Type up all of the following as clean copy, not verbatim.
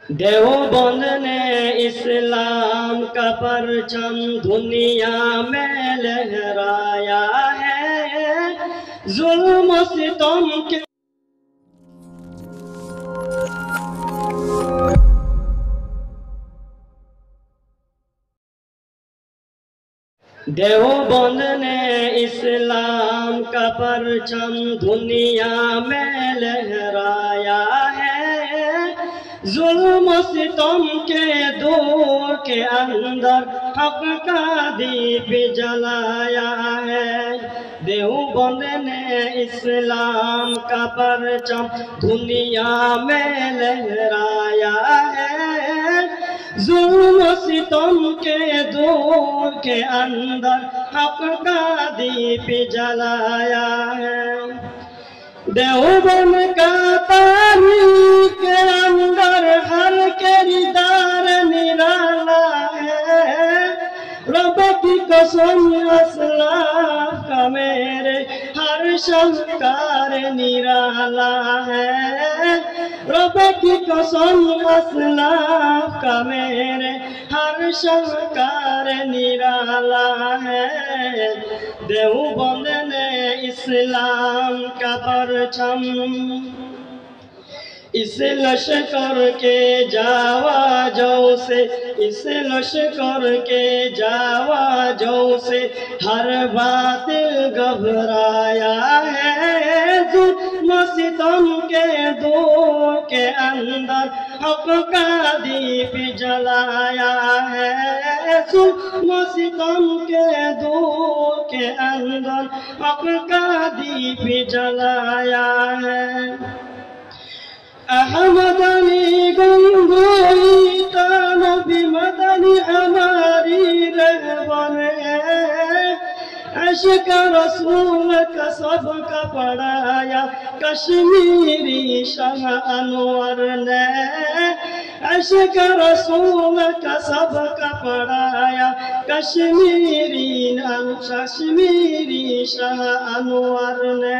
देवबंद ने इस्लाम का परचम दुनिया में लहराया है। जुल्म सितम के देवबंद ने इस्लाम का परचम दुनिया में लहराया है। जुल्म सितम के दौर के अंदर हक का दीप जलाया है। देवबंद ने इस्लाम का परचम दुनिया में लहराया है। जुल्म सितम के दौर के अंदर हक का दीप जलाया है। देवबंद का तारीख के अंदर हर किरदार निराला है। रब की कसम असलाफ का मेरे हर शंकार निराला है। रब की कसम असलाफ का मेरे हर शंकार निराला है। देवबंद ने इस्लाम का परचम इस लश्कर के जावाजों से, इस लश्कर के जावाजों से हर बातिल घबराया है। जुल्म सितम के दौर के अंदर हक का दीप जलाया है। जुल्म सितम के दौर के अंदर हक का दीप जलाया है। अहमद अली गंगोई तानबी मदनी हमारी रहबर है। इश्क रसूल का सबका पढ़ाया कश्मीरी शाह अनवर ने। इश्क रसूल का सबका पढ़ाया कश्मीरी शाह अनवर ने।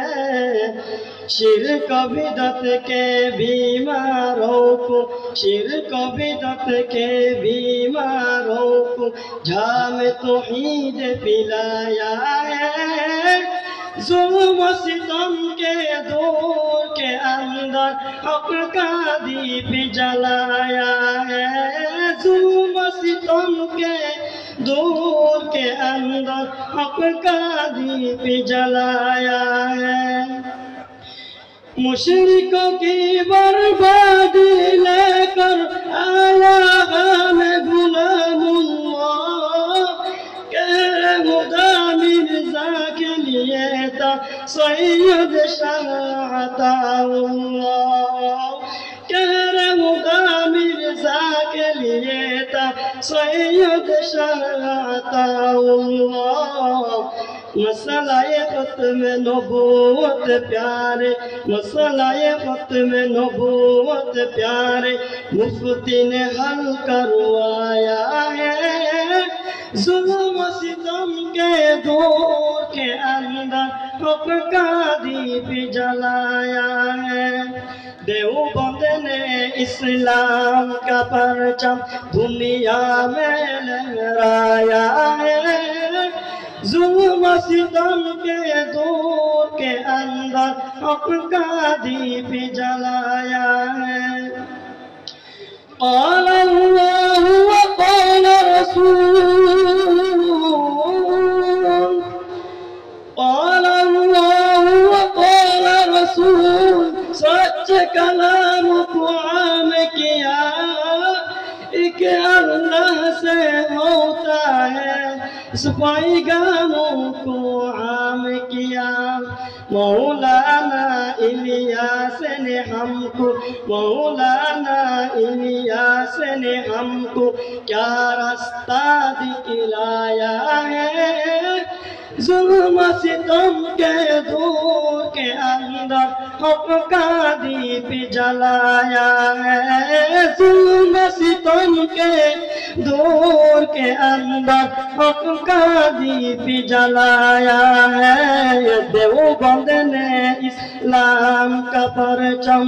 शिर्क बिदअत के बीमारों को, शिर्क बिदअत के बीमारों को जाम तौहीद पिलाया है। जुल्म सितम के दौर के अंदर हक का दीप जलाया है। जुल्म सितम के दौर के अंदर हक का दीप जलाया है। मुशरिकों की बर्बादी लेकर आया है गुलामुल्लाह। कह खुदा मिर्जा के लिए था सैयद शाह अताउल्लाह। कह खुदा मिर्जा के लिए था सैयद शाह अताउल्लाह। मसलाए खत्म नबूवत प्यारे, मसलाए खत्म नबूवत प्यारे मुफ्ती ने हल करवाया है। जुल्म सितम के दौर के अंदर हक का दीप जलाया है। देवबंद ने इस्लाम का परचम दुनिया में लहराया है। जुल्म सितम के दौर के अंदर हक का दीप जलाया है। क़ाल अल्लाह व क़ाल रसूल, क़ाल अल्लाह व क़ाल रसूल। सच कलाम को आम किया एक अल्लाह से होता है। सफाई गानों को आम किया। मौलाना इलियास ने हमको, मौलाना इलियास ने हमको क्या रास्ता दिखलाया है। जुल्म सितम के दौर के अंदर हक का दीप जलाया है। जुल्म सितम के दौर के अंदर हक का दीप जलाया है। देवबंद ने इस्लाम का परचम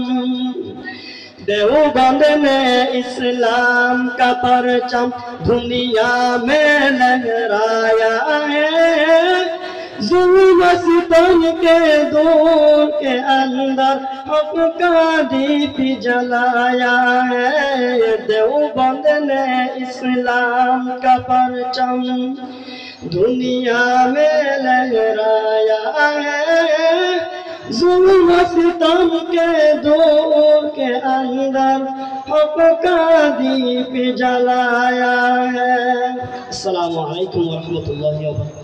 देवबंद ने इस्लाम का परचम दुनिया में लहराया है। जुल्म सितम के दौर के अंदर हक का दीप जलाया है। देवबंद ने इस्लाम का परचम दुनिया में लहराया है। जुल्म सितम के दौर के अंदर हक का दीप जलाया है। अस्सलामु अलैकुम व रहमतुल्लाहि व बरकातहू।